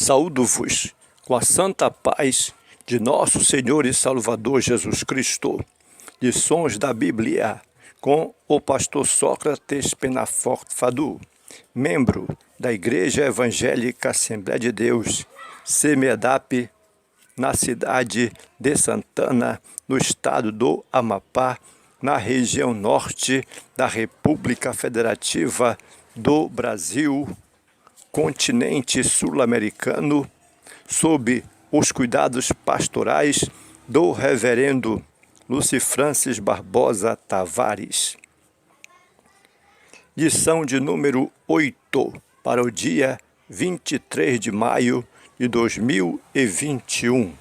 Saúdo-vos com a santa paz de nosso Senhor e Salvador Jesus Cristo. Lições da Bíblia com o pastor Sócrates Penafort Fadu, membro da Igreja Evangélica Assembleia de Deus, CEMEDAP, na cidade de Santana, no estado do Amapá, na região norte da República Federativa do Brasil, continente sul-americano, sob os cuidados pastorais do reverendo Lucifrancis Barbosa Tavares. Lição de número 8 para o dia 23 de maio de 2021.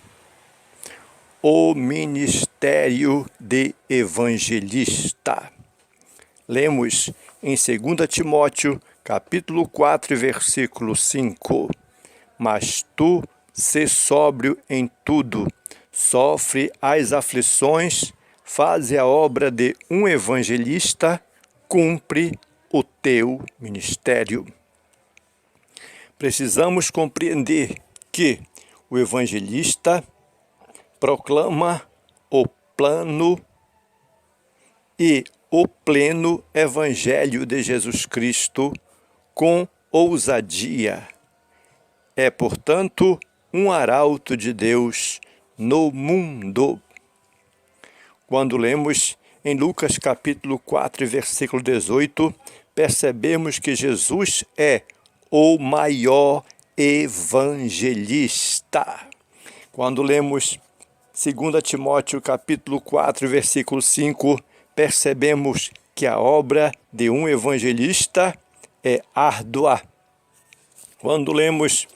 O ministério de evangelista. Lemos em 2 Timóteo, capítulo 4, versículo 5. Mas tu, sê sóbrio em tudo, sofre as aflições, faze a obra de um evangelista, cumpre o teu ministério. Precisamos compreender que o evangelista proclama o plano e o pleno evangelho de Jesus Cristo com ousadia. É, portanto, um arauto de Deus no mundo. Quando lemos em Lucas capítulo 4, versículo 18, percebemos que Jesus é o maior evangelista. Quando lemos 2 Timóteo capítulo 4, versículo 5, percebemos que a obra de um evangelista é árdua. Quando lemos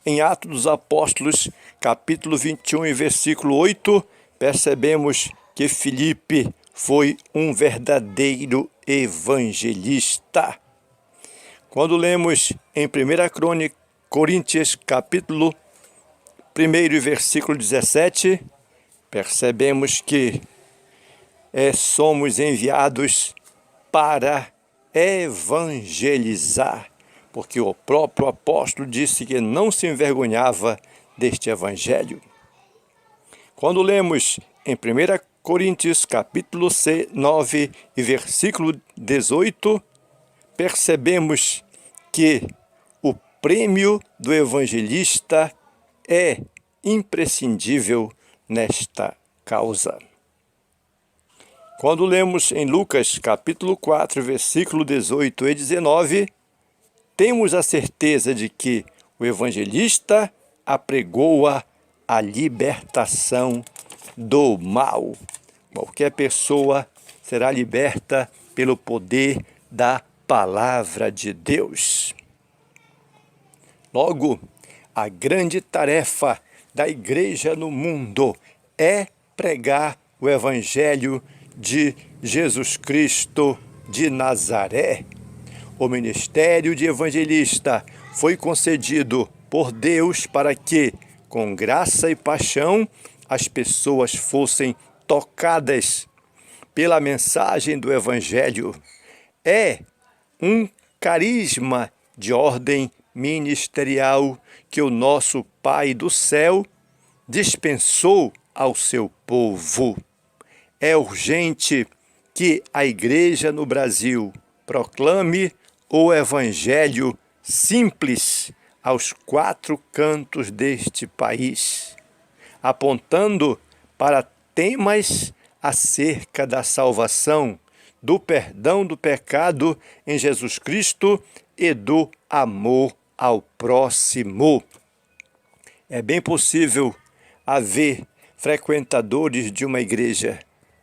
em Atos dos Apóstolos, capítulo 21 e versículo 8, percebemos que Filipe foi um verdadeiro evangelista. Quando lemos em 1 Coríntios, capítulo 1 e versículo 17, percebemos que somos enviados para evangelizar, porque o próprio apóstolo disse que não se envergonhava deste evangelho. Quando lemos em 1 Coríntios, capítulo 9 e versículo 18, percebemos que o prêmio do evangelista é imprescindível nesta causa. Quando lemos em Lucas, capítulo 4, versículo 18 e 19, temos a certeza de que o evangelista apregoa a libertação do mal. Qualquer pessoa será liberta pelo poder da palavra de Deus. Logo, a grande tarefa da igreja no mundo é pregar o evangelho de Jesus Cristo de Nazaré. O ministério de evangelista foi concedido por Deus para que, com graça e paixão, as pessoas fossem tocadas pela mensagem do evangelho. É um carisma de ordem ministerial que o nosso Pai do céu dispensou ao seu povo. É urgente que a igreja no Brasil proclame o evangelho simples aos quatro cantos deste país, apontando para temas acerca da salvação, do perdão do pecado em Jesus Cristo e do amor ao próximo. É bem possível haver frequentadores de uma igreja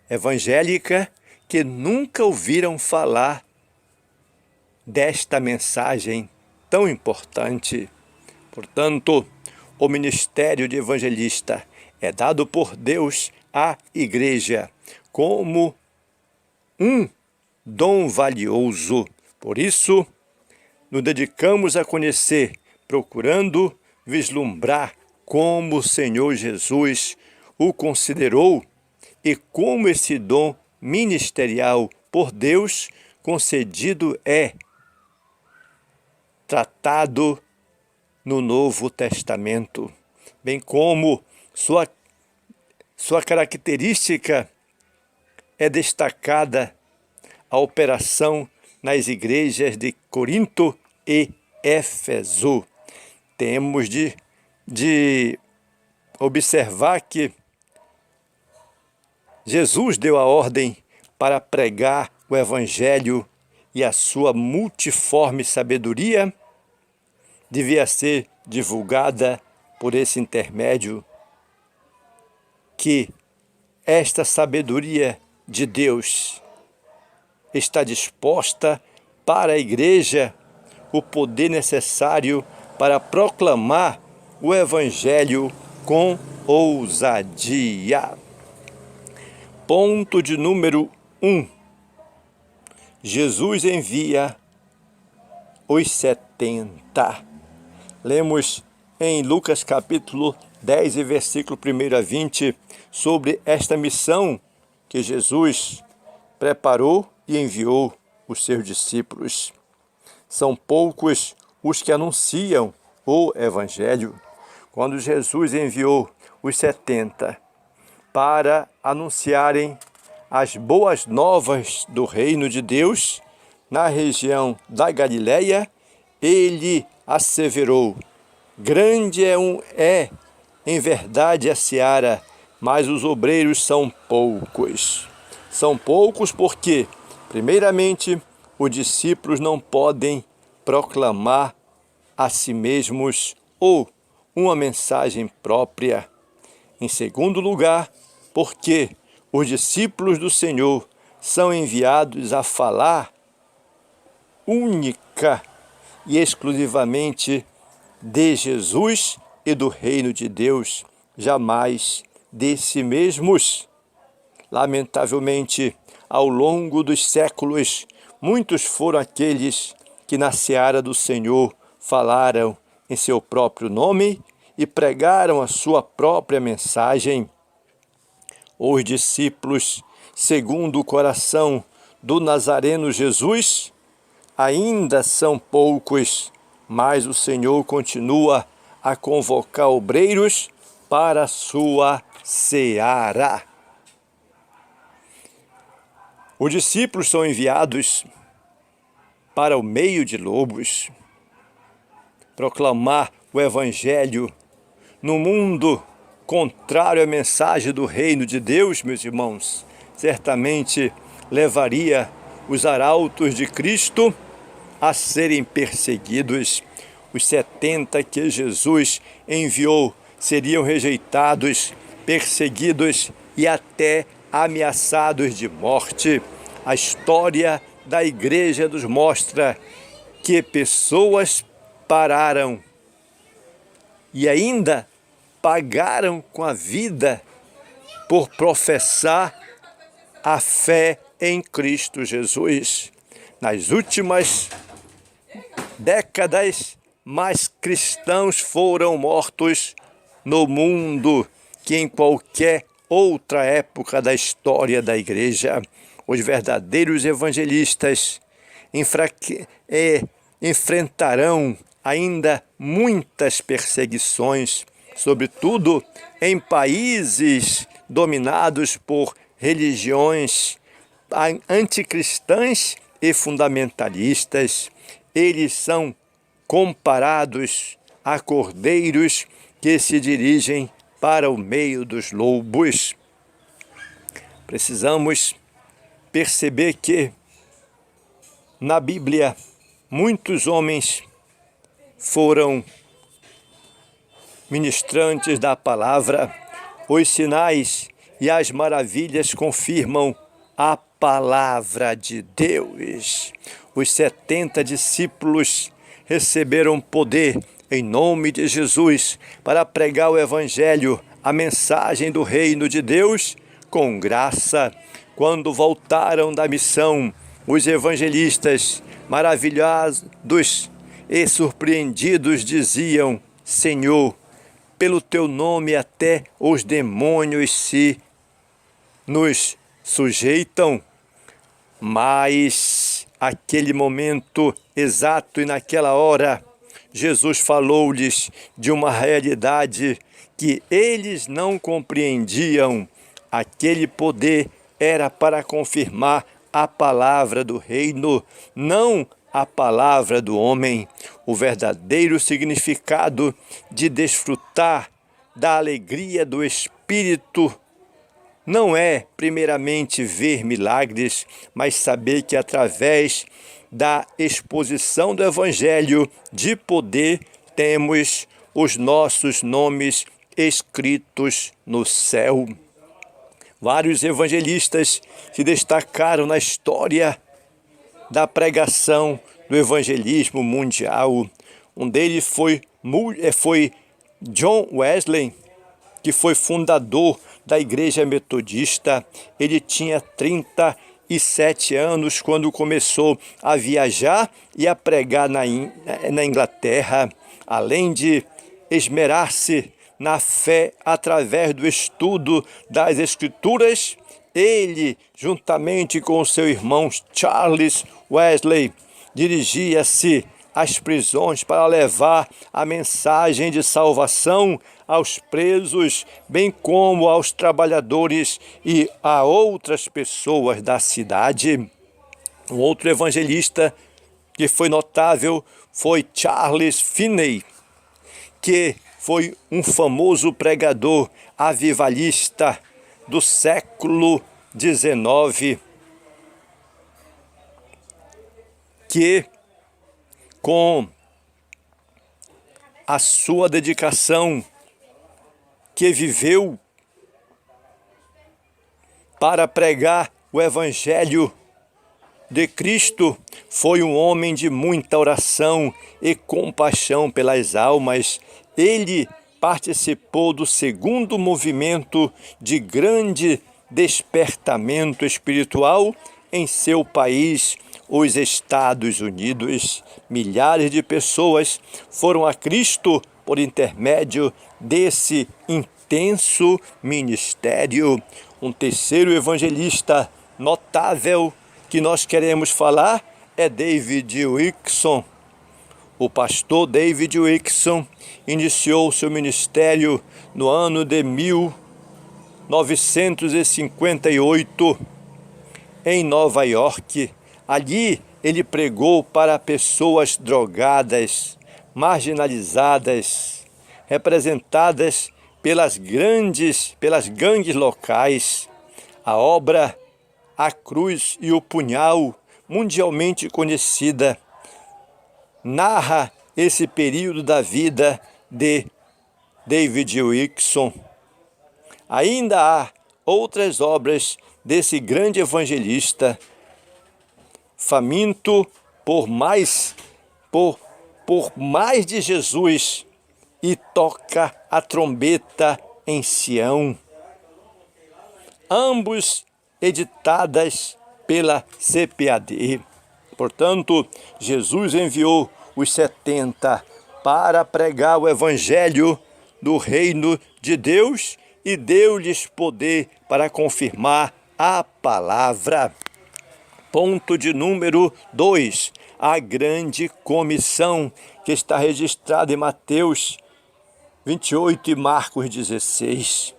evangélica que nunca ouviram falar desta mensagem tão importante. Portanto, o ministério de evangelista é dado por Deus à igreja como um dom valioso. Por isso, nos dedicamos a conhecer, procurando vislumbrar como o Senhor Jesus o considerou e como esse dom ministerial por Deus concedido é tratado no Novo Testamento, bem como sua característica é destacada a operação nas igrejas de Corinto e Éfeso. Temos de observar que Jesus deu a ordem para pregar o Evangelho e a sua multiforme sabedoria devia ser divulgada por esse intermédio, que esta sabedoria de Deus está disposta para a igreja o poder necessário para proclamar o Evangelho com ousadia. Ponto de número 1. Jesus envia os 70. Lemos em Lucas capítulo 10 e versículo 1 a 20 sobre esta missão que Jesus preparou e enviou os seus discípulos. São poucos os que anunciam o Evangelho. Quando Jesus enviou os 70 para anunciarem as boas novas do reino de Deus na região da Galileia, ele asseverou: grande é em verdade a seara, mas os obreiros são poucos. São poucos porque, primeiramente, os discípulos não podem proclamar a si mesmos ou uma mensagem própria. Em segundo lugar, porque os discípulos do Senhor são enviados a falar única e exclusivamente de Jesus e do reino de Deus, jamais de si mesmos. Lamentavelmente, ao longo dos séculos, muitos foram aqueles que na seara do Senhor falaram em seu próprio nome e pregaram a sua própria mensagem. Os discípulos, segundo o coração do Nazareno Jesus, ainda são poucos, mas o Senhor continua a convocar obreiros para a sua seara. Os discípulos são enviados para o meio de lobos, proclamar o Evangelho no mundo contrário à mensagem do reino de Deus, meus irmãos, certamente levaria os arautos de Cristo a serem perseguidos. Os 70 que Jesus enviou seriam rejeitados, perseguidos e até ameaçados de morte. A história da igreja nos mostra que pessoas pararam e ainda pagaram com a vida por professar a fé em Cristo Jesus. Nas últimas décadas, mais cristãos foram mortos no mundo que em qualquer outra época da história da igreja. Os verdadeiros evangelistas enfrentarão ainda muitas perseguições, sobretudo em países dominados por religiões anticristãs e fundamentalistas. Eles são comparados a cordeiros que se dirigem para o meio dos lobos. Precisamos perceber que na Bíblia muitos homens foram ministrantes da palavra. Os sinais e as maravilhas confirmam a palavra de Deus. Os 70 discípulos receberam poder em nome de Jesus para pregar o Evangelho, a mensagem do reino de Deus, com graça. Quando voltaram da missão, os evangelistas, maravilhados e surpreendidos, diziam: Senhor, pelo teu nome até os demônios se nos sujeitam. Mas aquele momento exato e naquela hora, Jesus falou-lhes de uma realidade que eles não compreendiam. Aquele poder era para confirmar a palavra do reino, não a palavra do homem. O verdadeiro significado de desfrutar da alegria do Espírito não é, primeiramente, ver milagres, mas saber que através da exposição do Evangelho de poder temos os nossos nomes escritos no céu. Vários evangelistas se destacaram na história da pregação do evangelismo mundial. Um deles foi John Wesley, que foi fundador da Igreja Metodista. Ele tinha 37 anos quando começou a viajar e a pregar na Inglaterra. Além de esmerar-se na fé através do estudo das Escrituras, ele, juntamente com seu irmão Charles Wesley, dirigia-se às prisões para levar a mensagem de salvação aos presos, bem como aos trabalhadores e a outras pessoas da cidade. Um outro evangelista que foi notável foi Charles Finney, que foi um famoso pregador avivalista do século XIX, que com a sua dedicação que viveu para pregar o Evangelho de Cristo, foi um homem de muita oração e compaixão pelas almas. Ele participou do segundo movimento de grande despertamento espiritual em seu país, os Estados Unidos. Milhares de pessoas foram a Cristo por intermédio desse intenso ministério. Um terceiro evangelista notável que nós queremos falar é David Wilkerson. O pastor David Wilkerson iniciou seu ministério no ano de 1958 em Nova York. Ali ele pregou para pessoas drogadas, marginalizadas, representadas pelas gangues locais. A obra A Cruz e o Punhal, mundialmente conhecida, narra esse período da vida de David Wilkerson. Ainda há outras obras desse grande evangelista, faminto por mais de Jesus, e toca a trombeta em Sião. Ambos editadas pela CPAD. Portanto, Jesus enviou os 70 para pregar o Evangelho do Reino de Deus e deu-lhes poder para confirmar a palavra. Ponto de número 2. A grande comissão, que está registrada em Mateus 28 e Marcos 16.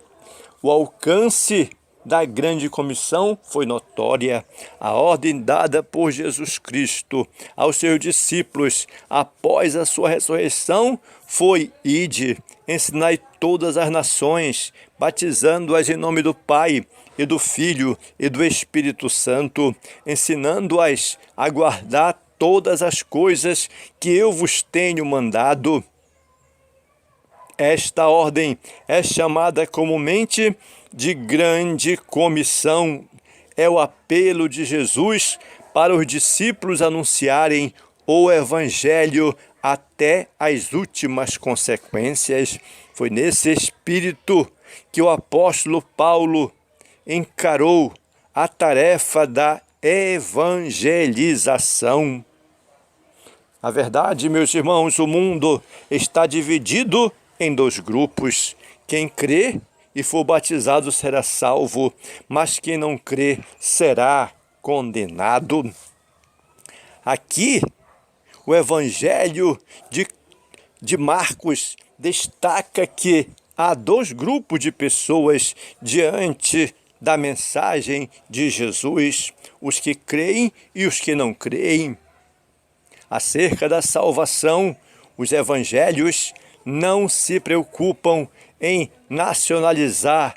O alcance da grande comissão foi notória. A ordem dada por Jesus Cristo aos seus discípulos após a sua ressurreição foi: ide, ensinai todas as nações, batizando-as em nome do Pai e do Filho e do Espírito Santo, ensinando-as a guardar todas as coisas que eu vos tenho mandado. Esta ordem é chamada comumente de grande comissão. É o apelo de Jesus para os discípulos anunciarem o Evangelho até as últimas consequências. Foi nesse espírito que o apóstolo Paulo encarou a tarefa da evangelização. A verdade, meus irmãos, o mundo está dividido em dois grupos. Quem crê e for batizado será salvo, mas quem não crê será condenado. Aqui, o Evangelho de de Marcos destaca que há dois grupos de pessoas diante da mensagem de Jesus, os que creem e os que não creem. Acerca da salvação, os evangelhos não se preocupam em nacionalizar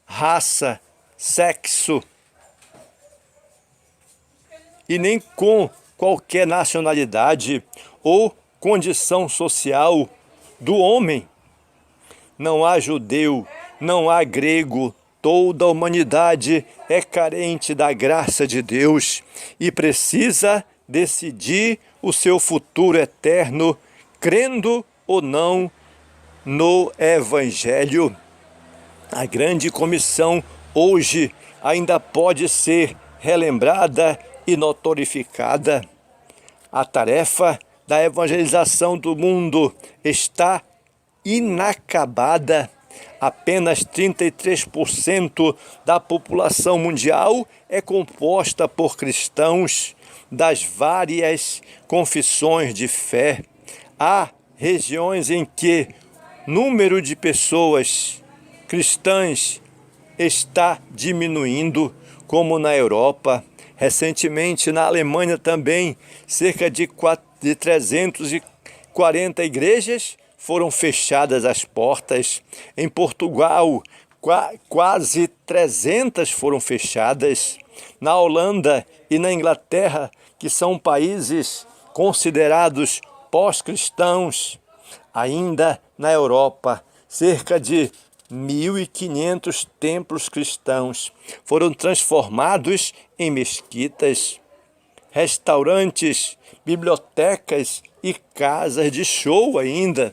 raça, sexo e nem com qualquer nacionalidade ou condição social do homem. Não há judeu, não há grego, toda a humanidade é carente da graça de Deus e precisa decidir o seu futuro eterno, crendo ou não no Evangelho. A grande comissão hoje ainda pode ser relembrada e notorificada. A tarefa da evangelização do mundo está inacabada. Apenas 33% da população mundial é composta por cristãos das várias confissões de fé. Há regiões em que o número de pessoas cristãs está diminuindo, como na Europa. Recentemente, na Alemanha também, cerca de 340 igrejas foram fechadas as portas. Em Portugal, quase 300 foram fechadas. Na Holanda e na Inglaterra, que são países considerados pós-cristãos, ainda na Europa, cerca de 1.500 templos cristãos foram transformados em mesquitas, restaurantes, bibliotecas e casas de show ainda.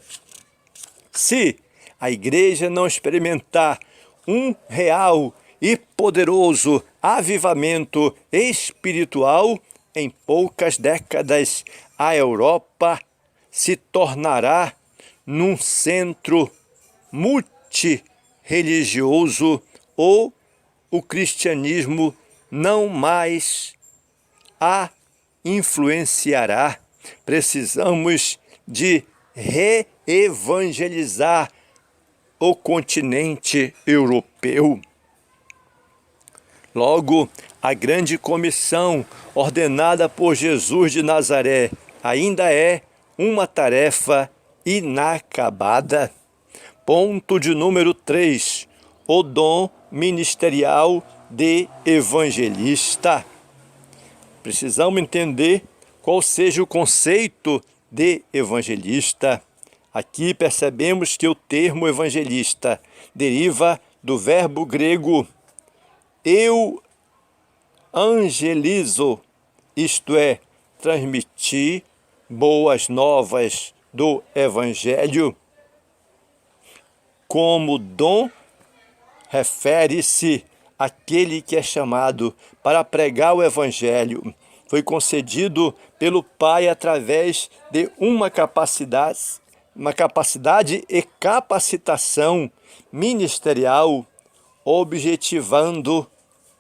Se a igreja não experimentar um real e poderoso avivamento espiritual, em poucas décadas a Europa se tornará num centro multireligioso ou o cristianismo não mais a influenciará. Precisamos de reevangelizar o continente europeu. Logo, a grande comissão ordenada por Jesus de Nazaré ainda é uma tarefa inacabada. Ponto de número 3. O dom ministerial de evangelista. Precisamos entender qual seja o conceito de evangelista. Aqui percebemos que o termo evangelista deriva do verbo grego eu angelizo, isto é, transmitir boas novas do evangelho. Como dom, refere-se àquele que é chamado para pregar o evangelho. Foi concedido pelo Pai através de uma capacidade e capacitação ministerial, objetivando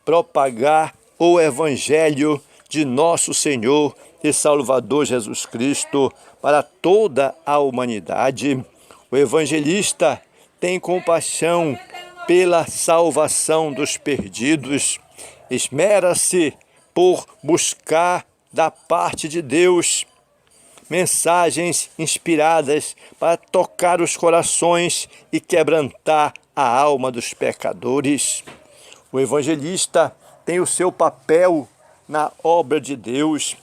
propagar o evangelho de nosso Senhor e Salvador Jesus Cristo para toda a humanidade. O evangelista tem compaixão pela salvação dos perdidos, esmera-se por buscar da parte de Deus mensagens inspiradas para tocar os corações e quebrantar a alma dos pecadores. O evangelista tem o seu papel na obra de Deus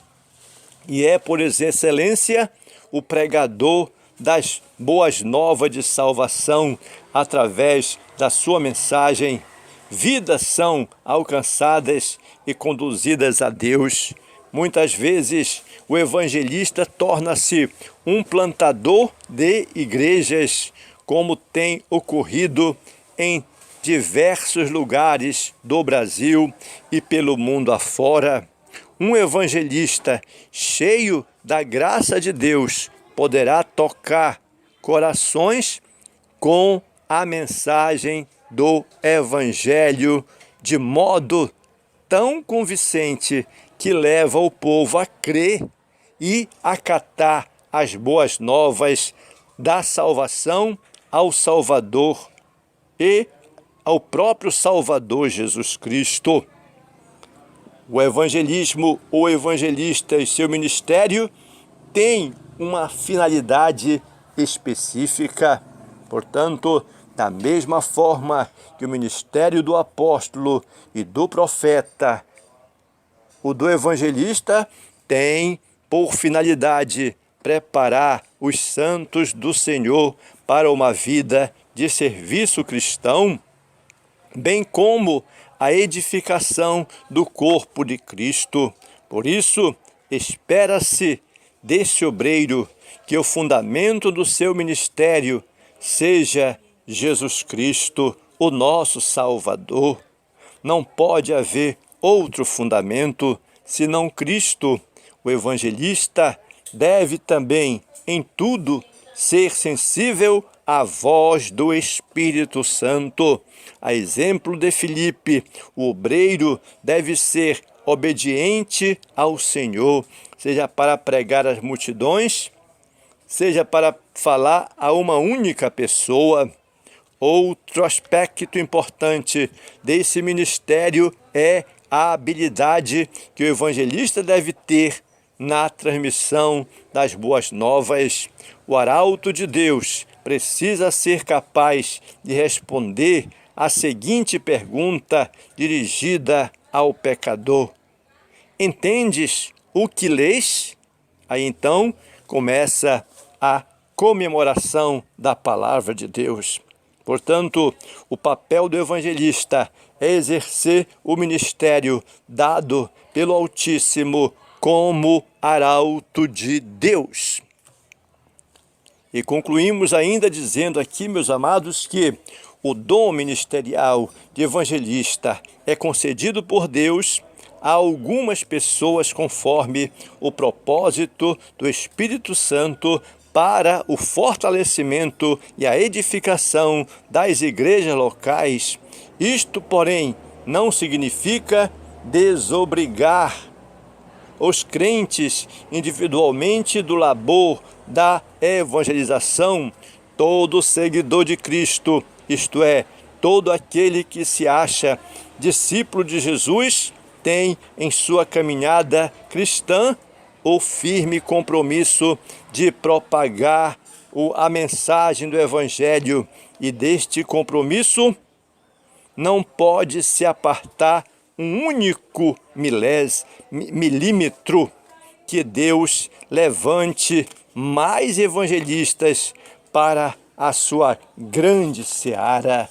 e é, por excelência, o pregador das boas novas de salvação através da sua mensagem. Vidas são alcançadas e conduzidas a Deus. Muitas vezes o evangelista torna-se um plantador de igrejas, como tem ocorrido em diversos lugares do Brasil e pelo mundo afora. Um evangelista cheio da graça de Deus poderá tocar corações com a mensagem do Evangelho de modo tão convincente que leva o povo a crer e acatar as boas novas da salvação ao Salvador e ao próprio Salvador Jesus Cristo. O evangelismo, o evangelista e seu ministério tem uma finalidade específica. Portanto, da mesma forma que o ministério do apóstolo e do profeta, o do evangelista tem por finalidade preparar os santos do Senhor para uma vida de serviço cristão, bem como a edificação do corpo de Cristo. Por isso, espera-se desse obreiro que o fundamento do seu ministério seja Jesus Cristo, o nosso Salvador. Não pode haver outro fundamento senão Cristo. O evangelista deve também, em tudo, ser sensível à voz do Espírito Santo. A exemplo de Filipe, o obreiro deve ser obediente ao Senhor, seja para pregar às multidões, seja para falar a uma única pessoa. Outro aspecto importante desse ministério é a habilidade que o evangelista deve ter na transmissão das boas novas. O arauto de Deus precisa ser capaz de responder a seguinte pergunta dirigida ao pecador: entendes o que lês? Aí então começa a comemoração da palavra de Deus. Portanto, o papel do evangelista é exercer o ministério dado pelo Altíssimo como arauto de Deus. E concluímos ainda dizendo aqui, meus amados, que o dom ministerial de evangelista é concedido por Deus a algumas pessoas conforme o propósito do Espírito Santo para o fortalecimento e a edificação das igrejas locais. Isto, porém, não significa desobrigar os crentes individualmente do labor da evangelização. Todo seguidor de Cristo, isto é, todo aquele que se acha discípulo de Jesus, tem em sua caminhada cristã o firme compromisso de propagar a mensagem do Evangelho, e deste compromisso não pode se apartar um único milímetro. Que Deus levante mais evangelistas para a sua grande seara.